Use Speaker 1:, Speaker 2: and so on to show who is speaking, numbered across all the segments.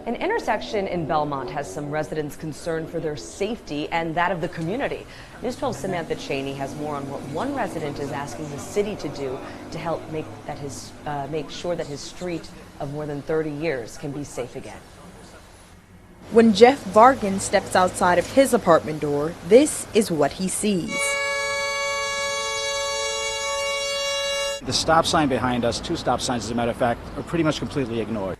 Speaker 1: An intersection in Belmont has some residents concerned for their safety and that of the community. News 12's Samantha Cheney has more on what one resident is asking the city to do to help make sure that his street of more than 30 years can be safe again.
Speaker 2: When Jeff Vargan steps outside of his apartment door, this is what he sees.
Speaker 3: The stop sign behind us, 2 stop signs as a matter of fact, are pretty much completely ignored.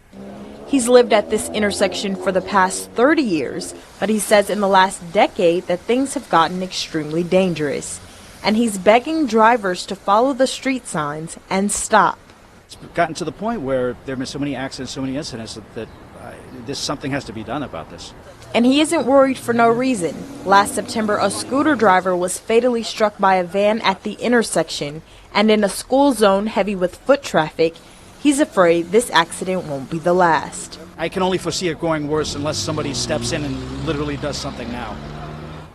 Speaker 2: He's lived at this intersection for the past 30 years, but he says in the last decade that things have gotten extremely dangerous. And he's begging drivers to follow the street signs and stop.
Speaker 3: It's gotten to the point where there have been so many accidents, so many incidents that something has to be done about this.
Speaker 2: And he isn't worried for no reason. Last September, a scooter driver was fatally struck by a van at the intersection, and in a school zone heavy with foot traffic, he's afraid this accident won't be the last.
Speaker 3: I can only foresee it going worse unless somebody steps in and literally does something now.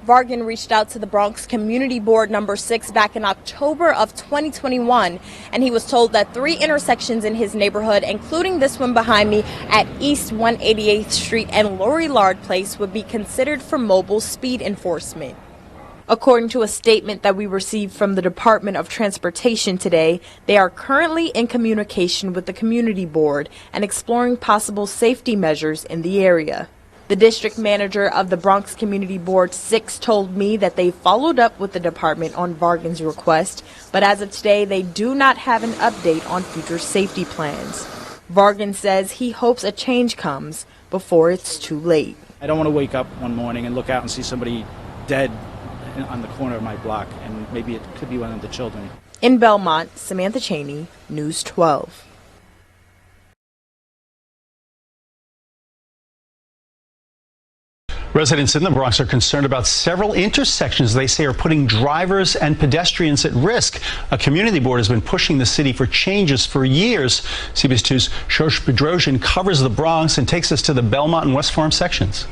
Speaker 2: Vargan reached out to the Bronx Community Board number 6 back in October of 2021, and he was told that 3 intersections in his neighborhood, including this one behind me at East 188th Street and Lorillard Place, would be considered for mobile speed enforcement. According to a statement that we received from the Department of Transportation today, they are currently in communication with the Community Board and exploring possible safety measures in the area. The district manager of the Bronx Community Board 6 told me that they followed up with the department on Vargan's request, but as of today, they do not have an update on future safety plans. Vargan says he hopes a change comes before it's too late.
Speaker 3: I don't want to wake up one morning and look out and see somebody dead on the corner of my block, and maybe it could be one of the children.
Speaker 2: In Belmont, Samantha Cheney, News 12.
Speaker 4: Residents in the Bronx are concerned about several intersections they say are putting drivers and pedestrians at risk. A community board has been pushing the city for changes for years. CBS 2's Shosh Bedrosian covers the Bronx and takes us to the Belmont and West Farm sections.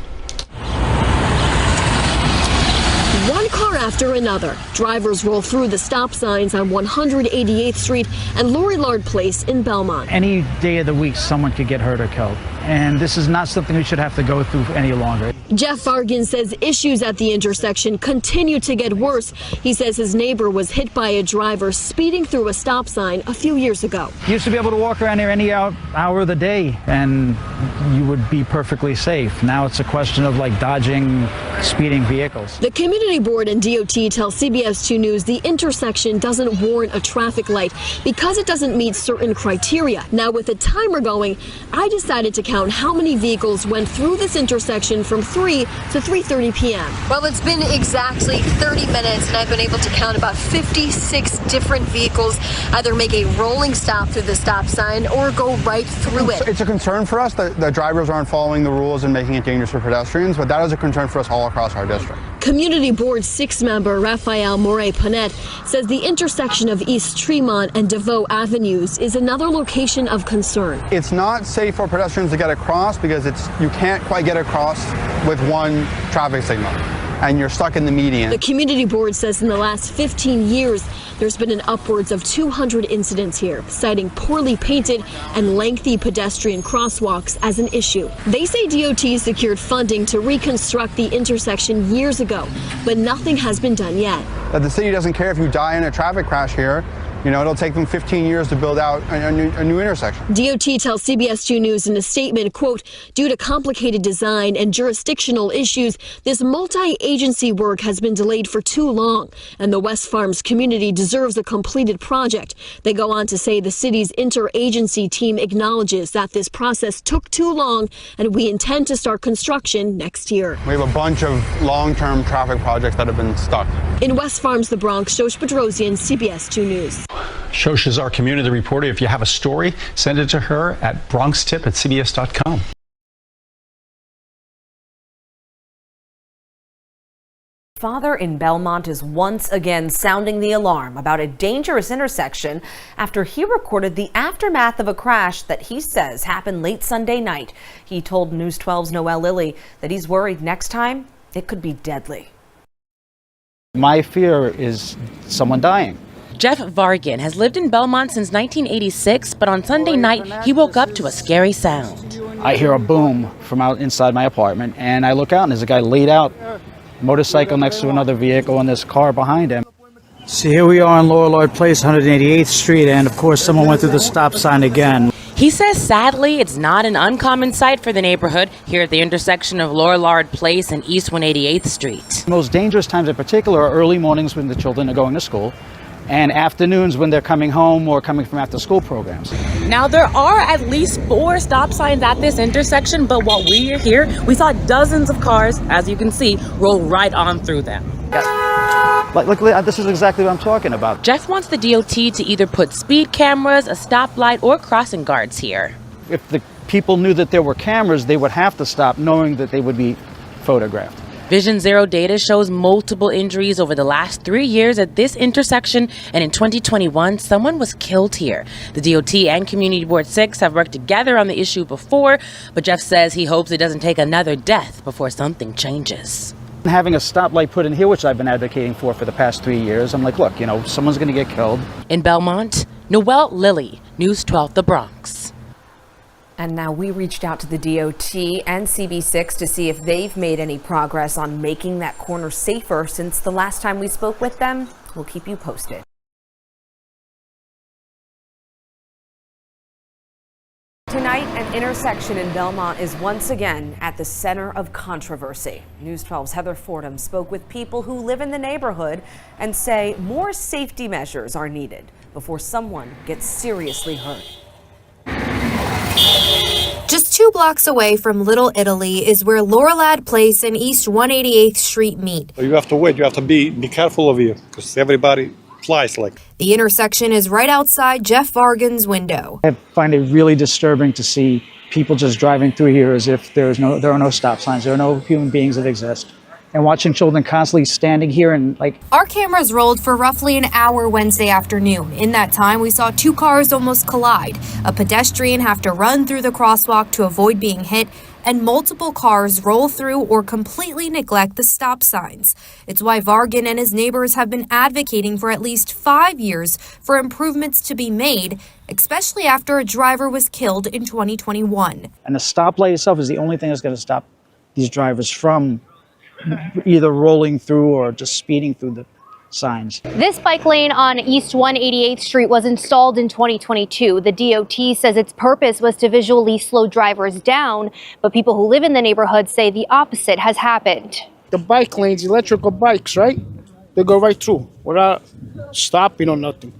Speaker 5: One car after another, drivers roll through the stop signs on 188th Street and Lorillard Place in Belmont.
Speaker 6: Any day of the week, someone could get hurt or killed. And this is not something we should have to go through any longer.
Speaker 5: Jeff Vargan says issues at the intersection continue to get worse. He says his neighbor was hit by a driver speeding through a stop sign a few years ago.
Speaker 6: You used to be able to walk around here any hour of the day and you would be perfectly safe. Now it's a question of like dodging speeding vehicles.
Speaker 5: The community board and DOT tell CBS 2 News the intersection doesn't warrant a traffic light because it doesn't meet certain criteria. Now with the timer going, I decided to count how many vehicles went through this intersection from 3 to 3:30 p.m. Well, it's been exactly 30 minutes and I've been able to count about 56 different vehicles either make a rolling stop through the stop sign or go right through it.
Speaker 7: It's a concern for us that the drivers aren't following the rules and making it dangerous for pedestrians, but that is a concern for us all across our district.
Speaker 5: Community Board 6 member Rafael Moure-Punnett says the intersection of East Tremont and DeVoe Avenues is another location of concern.
Speaker 7: It's not safe for pedestrians to get across because you can't quite get across with one traffic signal and you're stuck in the median.
Speaker 5: The Community Board says in the last 15 years, there's been an upwards of 200 incidents here, citing poorly painted and lengthy pedestrian crosswalks as an issue. They say DOT secured funding to reconstruct the intersection years ago, but nothing has been done yet.
Speaker 7: That the city doesn't care if you die in a traffic crash here. You know, it'll take them 15 years to build out a new intersection.
Speaker 5: DOT tells CBS 2 News in a statement, quote, due to complicated design and jurisdictional issues, this multi-agency work has been delayed for too long, and the West Farms community deserves a completed project. They go on to say the city's interagency team acknowledges that this process took too long, and we intend to start construction next year.
Speaker 7: We have a bunch of long-term traffic projects that have been stuck.
Speaker 5: In West Farms, the Bronx, Shosh Bedrosian, CBS 2 News.
Speaker 4: Shosh is our community reporter. If you have a story, send it to her at bronxtip@cbs.com.
Speaker 1: Father in Belmont is once again sounding the alarm about a dangerous intersection after he recorded the aftermath of a crash that he says happened late Sunday night. He told News 12's Noel Lilly that he's worried next time it could be deadly.
Speaker 3: My fear is someone dying.
Speaker 8: Jeff Vargan has lived in Belmont since 1986, but on Sunday night, he woke up to a scary sound.
Speaker 6: I hear a boom from out inside my apartment, and I look out, and there's a guy laid out, motorcycle next to another vehicle, and this car behind him. So here we are on Lorillard Place, 188th Street, and of course someone went through the stop sign again.
Speaker 8: He says sadly it's not an uncommon sight for the neighborhood here at the intersection of Lorillard Place and East 188th Street.
Speaker 6: The most dangerous times in particular are early mornings when the children are going to school, and afternoons when they're coming home or coming from after school programs.
Speaker 8: Now there are at least 4 stop signs at this intersection, but while we are here, we saw dozens of cars, as you can see, roll right on through them.
Speaker 6: Like this is exactly what I'm talking about.
Speaker 8: Jeff wants the DOT to either put speed cameras, a stoplight, or crossing guards here.
Speaker 6: If the people knew that there were cameras, they would have to stop knowing that they would be photographed.
Speaker 8: Vision Zero data shows multiple injuries over the last 3 years at this intersection, and in 2021, someone was killed here. The DOT and Community Board 6 have worked together on the issue before, but Jeff says he hopes it doesn't take another death before something changes.
Speaker 6: Having a stoplight put in here, which I've been advocating for the past 3 years, I'm like, look, someone's going to get killed.
Speaker 8: In Belmont, Noelle Lilly, News 12, The Bronx.
Speaker 1: And now we reached out to the DOT and CB6 to see if they've made any progress on making that corner safer since the last time we spoke with them. We'll keep you posted. Tonight, an intersection in Belmont is once again at the center of controversy. News 12's Heather Fordham spoke with people who live in the neighborhood and say more safety measures are needed before someone gets seriously hurt.
Speaker 9: Just 2 blocks away from Little Italy is where Lorillard Place and East 188th Street meet.
Speaker 10: You have to wait. You have to be careful of you because everybody flies like.
Speaker 9: The intersection is right outside Jeff Vargan's window.
Speaker 6: I find it really disturbing to see people just driving through here as if there are no stop signs, there are no human beings that exist. And watching children constantly standing here and
Speaker 9: Our cameras rolled for roughly an hour Wednesday afternoon. In that time, we saw 2 cars almost collide, a pedestrian have to run through the crosswalk to avoid being hit, and multiple cars roll through or completely neglect the stop signs. It's why Vargan and his neighbors have been advocating for at least 5 years for improvements to be made, especially after a driver was killed in 2021.
Speaker 6: And the stoplight itself is the only thing that's going to stop these drivers from either rolling through or just speeding through the signs.
Speaker 11: This bike lane on East 188th Street was installed in 2022. The DOT says its purpose was to visually slow drivers down, but people who live in the neighborhood say the opposite has happened.
Speaker 12: The bike lanes, electrical bikes, right? They go right through without stopping or nothing.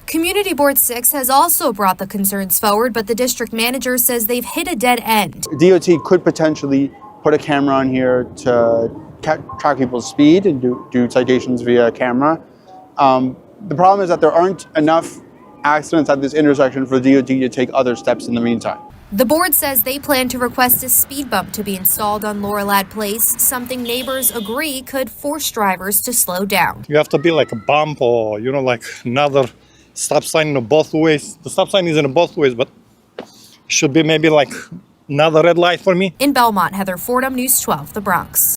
Speaker 9: Community Board 6 has also brought the concerns forward, but the district manager says they've hit a dead end.
Speaker 7: DOT could potentially put a camera on here to track people's speed and do citations via camera. The problem is that there aren't enough accidents at this intersection for the DOT to take other steps in the meantime.
Speaker 9: The board says they plan to request a speed bump to be installed on Lorillard Place, something neighbors agree could force drivers to slow down.
Speaker 10: You have to be like a bump or, like another stop sign in both ways. The stop sign is in both ways, but it should be maybe like another red light for me.
Speaker 9: In Belmont, Heather Fordham, News 12, The Bronx.